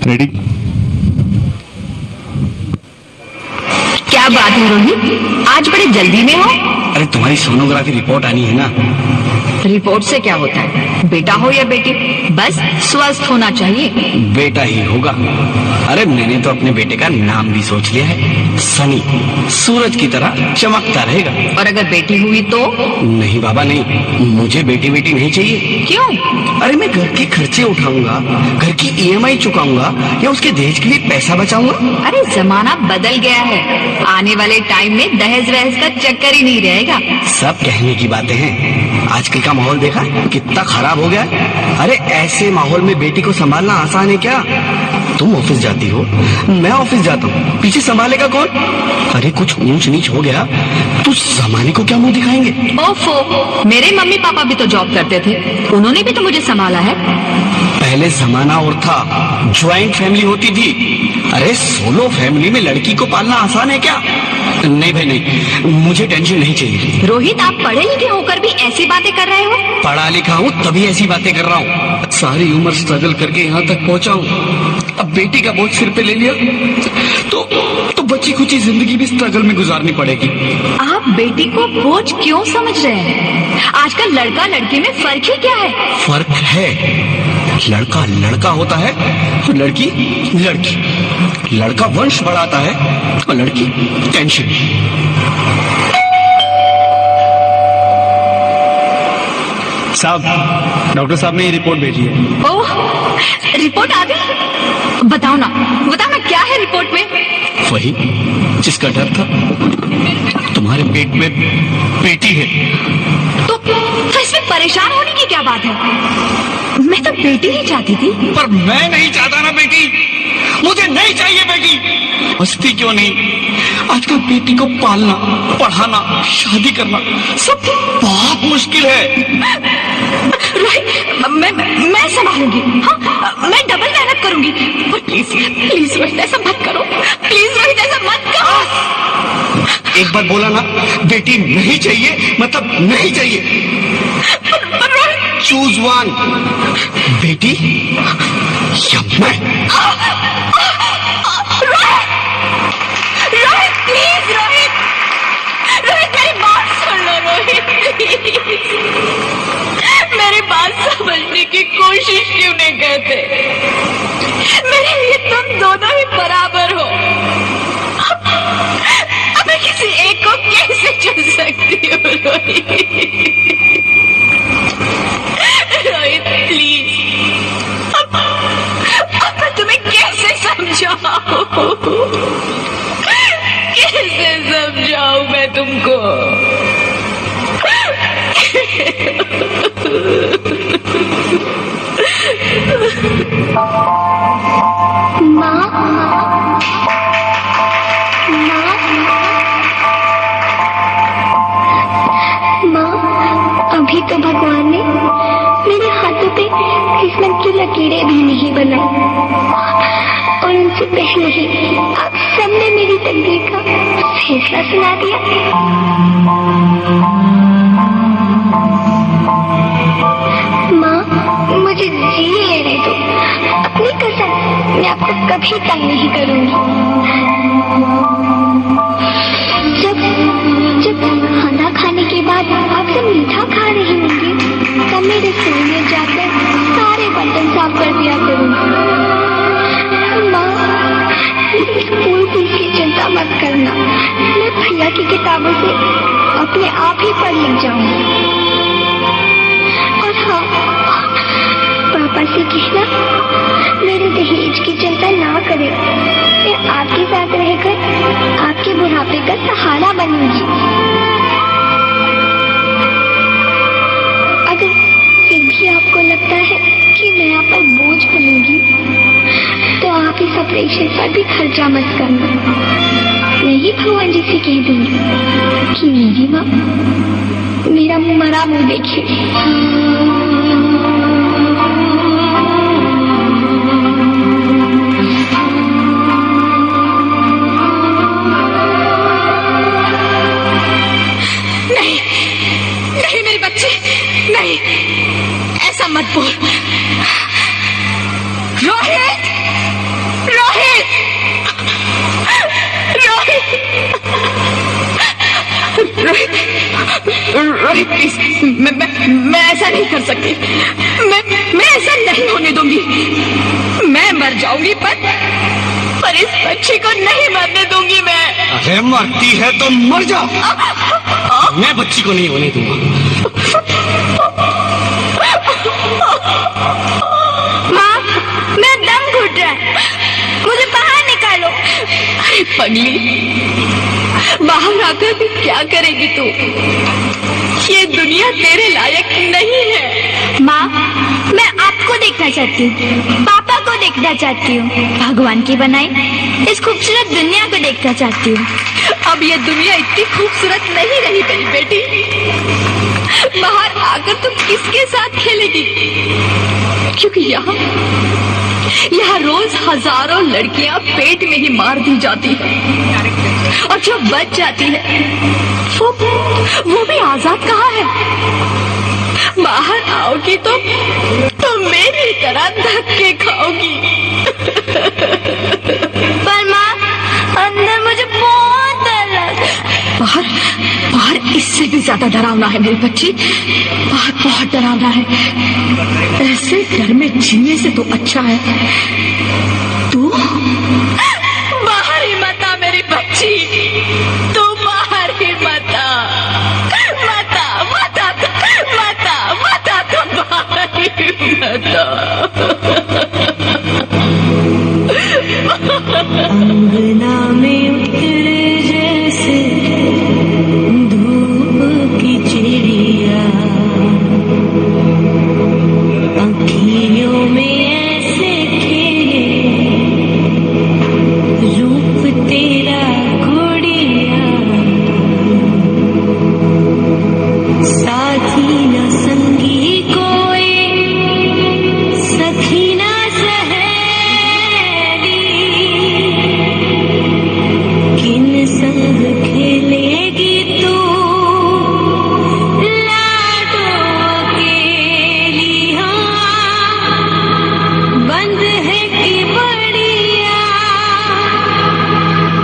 Ready? क्या बात है रोहित, आज बड़े जल्दी में हो? अरे तुम्हारी सोनोग्राफी रिपोर्ट आनी है ना। रिपोर्ट से क्या होता है, बेटा हो या बेटी, बस स्वस्थ होना चाहिए। बेटा ही होगा। अरे मैंने तो अपने बेटे का नाम भी सोच लिया है, सनी, सूरज की तरह चमकता रहेगा। और अगर बेटी हुई तो? नहीं बाबा नहीं, मुझे बेटी बेटी नहीं चाहिए। क्यों? अरे मैं घर के खर्चे उठाऊंगा, घर की EMI चुकाऊंगा या उसके दहेज के लिए पैसा बचाऊंगा। अरे जमाना बदल गया है, आने वाले टाइम में दहेज वहेज का चक्कर ही नहीं रहेगा। सब कहने की बातें हैं, आजकल का माहौल देखा कितना खराब हो गया है। अरे ऐसे माहौल में बेटी को संभालना आसान है क्या? तुम ऑफिस जाती हो, मैं ऑफिस जाता हूँ, पीछे संभालेगा कौन? अरे कुछ ऊंच नीच हो गया तो जमाने को क्या मुंह दिखाएंगे? ओफो, मेरे मम्मी पापा भी तो जॉब करते थे, उन्होंने भी तो मुझे संभाला है। पहले जमाना और था, ज्वाइंट फैमिली होती थी। अरे सोलो फैमिली में लड़की को पालना आसान है क्या? नहीं भाई नहीं, मुझे टेंशन नहीं चाहिए। रोहित, आप पढ़े लिखे होकर भी ऐसी बातें कर रहे हो? पढ़ा लिखा हूँ तभी ऐसी बातें कर रहा हूँ। सारी उम्र स्ट्रगल करके यहाँ तक पहुँचा हूँ, अब बेटी का बोझ सिर पे ले लिया तो बच्ची खुची जिंदगी भी स्ट्रगल में गुजारनी पड़ेगी। आप बेटी को बोझ क्यों समझ रहे हैं? आजकल लड़का लड़की में फर्क ही क्या है? फर्क है, लड़का लड़का होता है और लड़की लड़की। लड़का वंश बढ़ाता है और लड़की टेंशन। साहब, डॉक्टर साहब ने ये रिपोर्ट भेजी है। ओह, रिपोर्ट आ गई? बताओ ना क्या है रिपोर्ट में? वही जिसका डर था, तुम्हारे पेट में बेटी है। तो इसमें परेशान होने की क्या बात है? मैं तो बेटी ही चाहती थी। पर मैं नहीं चाहता ना बेटी, मुझे नहीं चाहिए बेटी। मस्ती क्यों नहीं, आजकल बेटी को पालना, पढ़ाना, शादी करना सब बहुत मुश्किल है। मैं संभालूंगी। हाँ, मैं डबल मेहनत करूंगी। पर प्लीज रोहित ऐसा मत करो, प्लीज रोहित ऐसा मत करो। एक बार बोला ना, बेटी नहीं चाहिए मतलब नहीं चाहिए। पर रोहित, चूज वन, बेटी या मैं। रोहित प्लीज, रोहित मेरी बात सुन लो रोहित, प्लीज मेरी बात समझने की कोशिश क्यों नहीं करते? मेरे लिए तुम दोनों ही बराबर हो। अब मैं किसी एक को कैसे चुन सकती हूँ रोहित प्लीज, अब मैं तुम्हें कैसे समझाऊं? कैसे समझाऊं मैं तुमको? अभी तो भगवान ने मेरे हाथों पे किस्मत की लकीरें भी नहीं बनाई, और उनसे पहले ही आप सबने मेरी तकदीर का फैसला सुना दिया। माँ, मुझे जी लेने दो, अपनी कसम, मैं आपको कभी तंग नहीं करूंगी। जब खाना खाने के बाद आप सब मीठा खा रही होंगी, तब मेरे रसोई में जाकर सारे बर्तन साफ कर दिया करूंगी। माँ, स्कूल की चिंता मत करना, मैं भैया की किताबों से अपने आप ही पढ़ लिख जाऊंगी। और हाँ, पापा से कहना मेरे दहेज की चिंता ना करें, मैं आपके साथ रहकर आपके बुढ़ापे का सहारा बनूंगी। अगर फिर भी आपको लगता है कि मैं आप पर बोझ बनूंगी, तो आप इस ऑपरेशन पर भी खर्चा मत करना। मैं ही भगवान जी से कह दूंगी कि मेरी माँ मेरा मरा मुंह देखे। बच्चे, नहीं, ऐसा मत बोल। रोहित, रोहित, रोहित, रोहित, रोहित प्लीज, मैं ऐसा नहीं कर सकती। मैं ऐसा नहीं होने दूंगी। मैं मर जाऊंगी पर इस बच्चे को नहीं मरने दूंगी मैं। अरे मरती है तो मर जा। मैं बच्ची को नहीं होने दूंगा। माँ, मेरा दम घुट रहा है, मुझे बाहर निकालो। अरे पगली, बाहर आकर भी क्या करेगी तू? ये दुनिया तेरे लायक नहीं है। माँ, मैं आपको देखना चाहती हूँ, पापा को देखना चाहती हूँ, भगवान की बनाई इस खूबसूरत दुनिया को देखना चाहती हूँ। अब ये दुनिया इतनी खूबसूरत नहीं रही मेरी बेटी। बाहर आकर तुम किसके साथ खेलेगी? क्योंकि यहाँ रोज हजारों लड़कियां पेट में ही मार दी जाती है, और जो बच जाती है वो भी आजाद कहाँ है? बाहर आओगी तो मेरी तरह धक्के खाओगी। पर माँ, अंदर मुझे बहुत डर लग। बाहर इससे भी ज्यादा डरावना है मेरी बच्ची। बाहर बहुत डरावना है। ऐसे डर में जीने से तो अच्छा है तू बाहर ही मत आ मेरी बच्ची। तू बाहर ही मत आ, मत आ, मत आ, मत आ, मत आ, तू बाहर ही मत आ। अंगना में उतरे जैसे धूप की चिड़िया, आँखियों में ऐसे खेले रूप तेरा गुड़िया, साथी न संगी कोई, सखी न सहेली, किन संग खेलेगी तू लाडो अकेली। हाँ, बंद है कि बढ़िया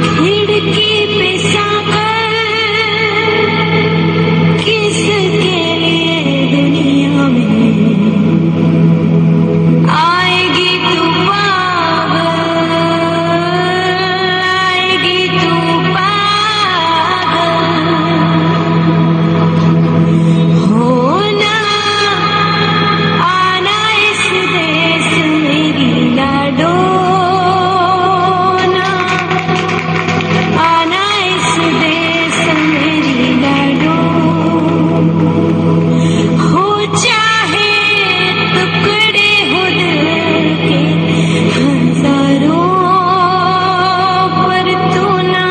खिड़की पे साकर, किसके लिए दुनिया में आएगी तू पागल, आएगी तू पागल। होना आना इस देश मेरी लाडो, ना आना इस देश मेरी लाडो। हो चाहे टुकड़े हो दिल के हजारों, पर तू ना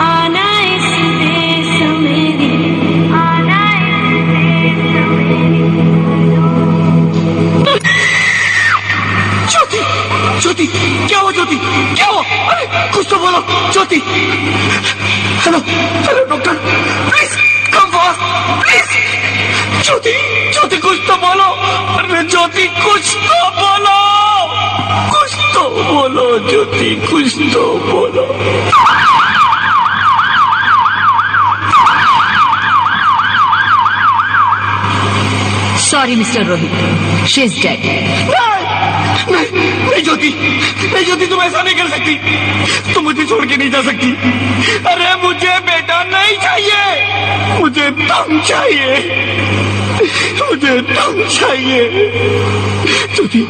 आना इस देश मेरी, आना इस देश मेरी। ज्योति, ज्योति, क्या हुआ ज्योति, क्या हुआ? अरे कुछ तो बोलो Jyoti. Hello, hello doctor, please come fast, please. Jyoti, Jyoti कुछ तो बोलो। अरे ज्योति कुछ तो बोलो, कुछ तो बोलो ज्योति, कुछ तो बोलो। Sorry mister Rohit, she is dead. नहीं ज्योति, नहीं ज्योति, तुम ऐसा नहीं कर सकती। तुम मुझे छोड़ के नहीं जा सकती। अरे मुझे बेटा नहीं चाहिए, मुझे तुम चाहिए, मुझे तुम चाहिए। ज्योति,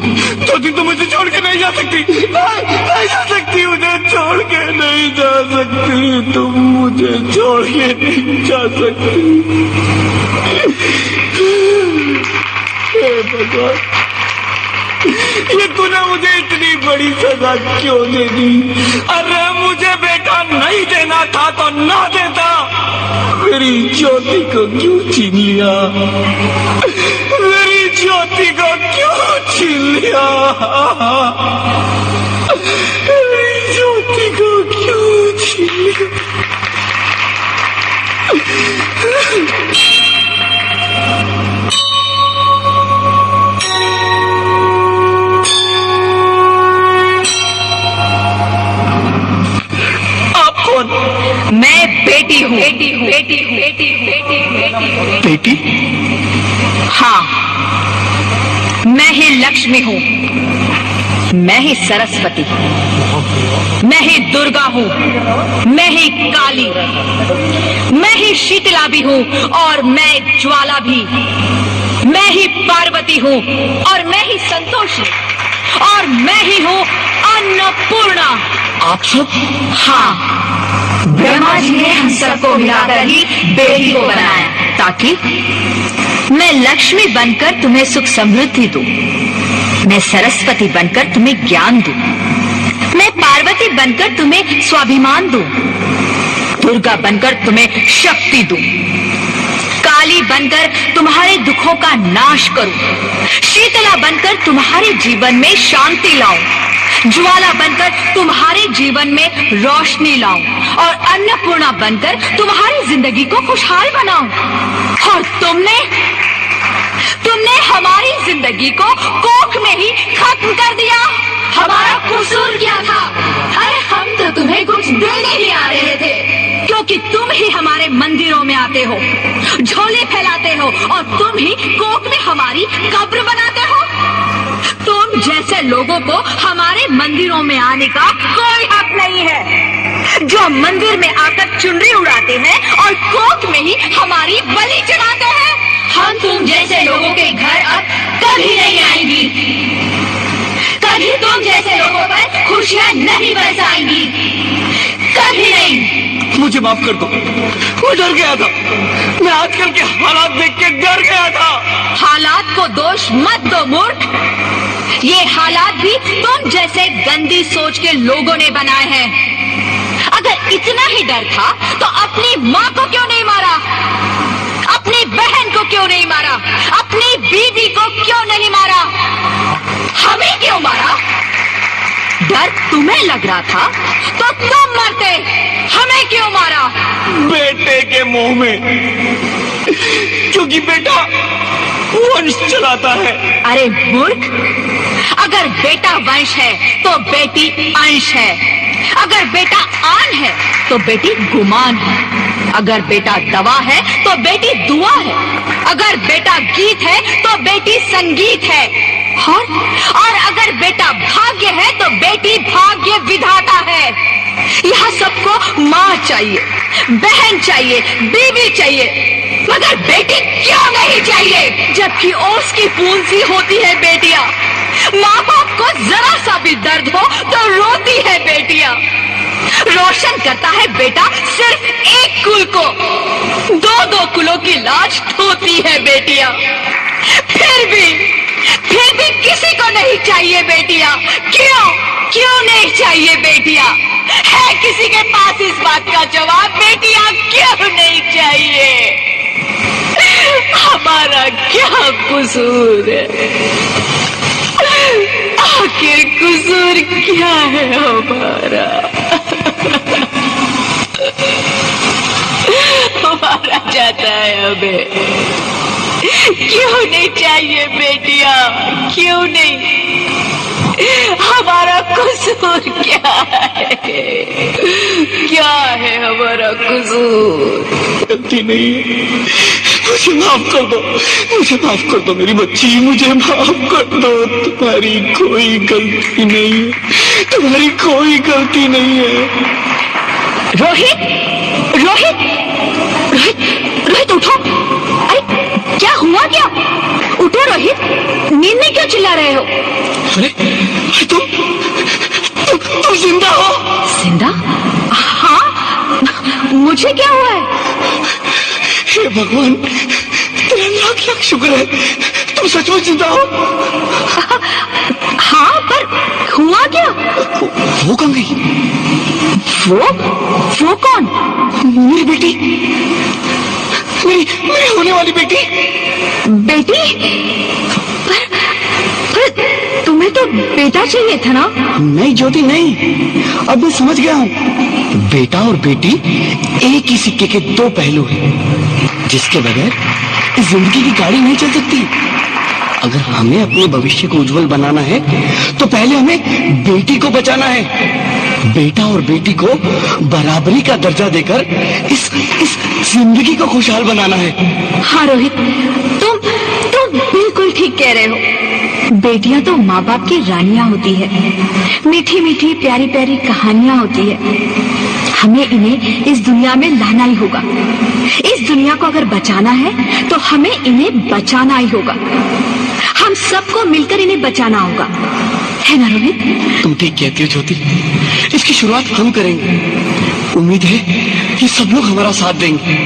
ज्योति तुम मुझे छोड़ के नहीं जा सकती, नहीं जा सकती, मुझे छोड़ के नहीं जा सकती, तुम मुझे छोड़ के नहीं जा सकती। हे भगवान, ये तूने मुझे इतनी बड़ी सजा क्यों दे दी? अरे मुझे बेटा नहीं देना था तो ना देता। मेरी ज्योति को क्यों छीन लिया? मेरी ज्योति को क्यों छीन लिया? मेरी ज्योति को क्यों छीन लिया? बेटी? हाँ, मैं ही लक्ष्मी हूँ, मैं ही सरस्वती, मैं ही दुर्गा हूँ, मैं ही काली, मैं ही शीतला भी हूँ और मैं ज्वाला भी, मैं ही पार्वती हूँ और मैं ही संतोषी और मैं ही हूँ अन्नपूर्णा। आप सब? हाँ, ब्रह्मा जी ने हम सबको मिलाकर ही बेटी को बनाया ताकि मैं लक्ष्मी बनकर तुम्हें सुख समृद्धि दूं, मैं सरस्वती बनकर तुम्हें ज्ञान दूं, मैं पार्वती बनकर तुम्हें स्वाभिमान दूं, दुर्गा बनकर तुम्हें शक्ति दूं, काली बनकर तुम्हारे दुखों का नाश करूं, शीतला बनकर तुम्हारे जीवन में शांति लाऊं, ज्वाला बनकर तुम्हारे जीवन में रोशनी लाऊं और अन्नपूर्णा बनकर तुम्हारी जिंदगी को खुशहाल बनाऊं। और तुमने हमारी जिंदगी को कोख में ही खत्म कर दिया। हमारा कसूर क्या था? अरे हम तो तुम्हें कुछ देने ही आ रहे थे, क्योंकि तुम ही हमारे मंदिरों में आते हो, झोले फैलाते हो और तुम ही कोख में हमारी कब्र बनाते हो। तुम जैसे लोगों को हमारे मंदिरों में आने का कोई हक नहीं है, जो मंदिर में आकर चुनरी उड़ाते हैं और कोख में ही हमारी बलि चढ़ाते हैं। हम तुम जैसे लोगों के घर अब कभी नहीं आएंगी, कभी तुम जैसे लोगों पर खुशियां नहीं बरसाएंगी, कभी नहीं। मुझे माफ कर दो, मैं डर गया था, मैं आजकल के हालात देख के डर गया था। हालात को दोष मत दो मूर्ख, ये हालात भी तुम जैसे गंदी सोच के लोगों ने बनाए हैं। अगर इतना ही डर था तो अपनी माँ को क्यों नहीं मारा, अपनी बहन को क्यों नहीं मारा, अपनी बीवी को क्यों नहीं मारा, हमें क्यों मारा? डर तुम्हें लग रहा था तो तुम मरते, हमें क्यों मारा? बेटे के मुंह में, क्योंकि बेटा वंश चलाता है। अरे मूर्ख, अगर बेटा वंश है तो बेटी अंश है, अगर बेटा आन है तो बेटी गुमान है, अगर बेटा दवा है तो बेटी दुआ है, अगर बेटा गीत है तो बेटी संगीत है, और अगर बेटा भाग्य है तो बेटी भाग्य विधाता है। यहाँ सबको माँ चाहिए, बहन चाहिए, बीवी चाहिए, मगर बेटी क्यों नहीं चाहिए? जबकि ओस की बूंद सी होती है बेटियां, माँ बाप को जरा सा भी दर्द हो तो रोती है बेटियां। रोशन करता है बेटा सिर्फ एक कुल को, दो दो कुलों की लाज ढोती है बेटियां। फिर भी किसी को नहीं चाहिए बेटियां। क्यों नहीं चाहिए बेटियां? है किसी के पास इस बात का जवाब? बेटियां क्यों नहीं चाहिए? हमारा क्या कसूर है? आखिर कसूर क्या है हमारा? हमारा जाता है हमें। क्यों नहीं चाहिए बेटियां? क्यों नहीं? हमारा कसूर क्या है? क्या है हमारा कसूर? गलती नहीं है, मुझे माफ कर दो, मुझे माफ कर दो मेरी बच्ची, मुझे माफ कर दो। तुम्हारी कोई गलती नहीं है, तुम्हारी कोई गलती नहीं है। रोहित, रोहित, रोहित, रोहित उठो। अरे क्या हुआ क्या? उठो रोहित, नींद में क्यों चिल्ला रहे हो? अरे तुम जिंदा हो? जिंदा? हाँ, मुझे क्या हुआ है? हे भगवान, तेरा लाख लाख शुक्र है, तुम सचमुच जिंदा हो। हाँ, पर हुआ क्या? वो कहाँ गई? वो कौन? मेरी बेटी, मेरी होने वाली बेटी। पर तुम्हें तो बेटा चाहिए था ना? नहीं ज्योति नहीं, अब मैं समझ गया हूँ। बेटा और बेटी एक ही सिक्के के दो पहलू हैं, जिसके बगैर इस जिंदगी की गाड़ी नहीं चल सकती। अगर हमें अपने भविष्य को उज्जवल बनाना है तो पहले हमें बेटी को बचाना है। बेटा और बेटी को बराबरी का दर्जा देकर इस इस जिंदगी को खुशहाल बनाना है। हाँ रोहित, तुम बिल्कुल ठीक कह रहे हो। बेटियां तो माँ बाप की रानियां होती है, मीठी मीठी प्यारी प्यारी कहानियां होती है। हमें इन्हें इस दुनिया में लाना ही होगा। इस दुनिया को अगर बचाना है तो हमें इन्हें बचाना ही होगा। हम सबको मिलकर इन्हें बचाना होगा, है ना रोहित? तुम ठीक कहती हो ज्योति, इसकी शुरुआत हम करेंगे। उम्मीद है ये सब लोग हमारा साथ देंगे।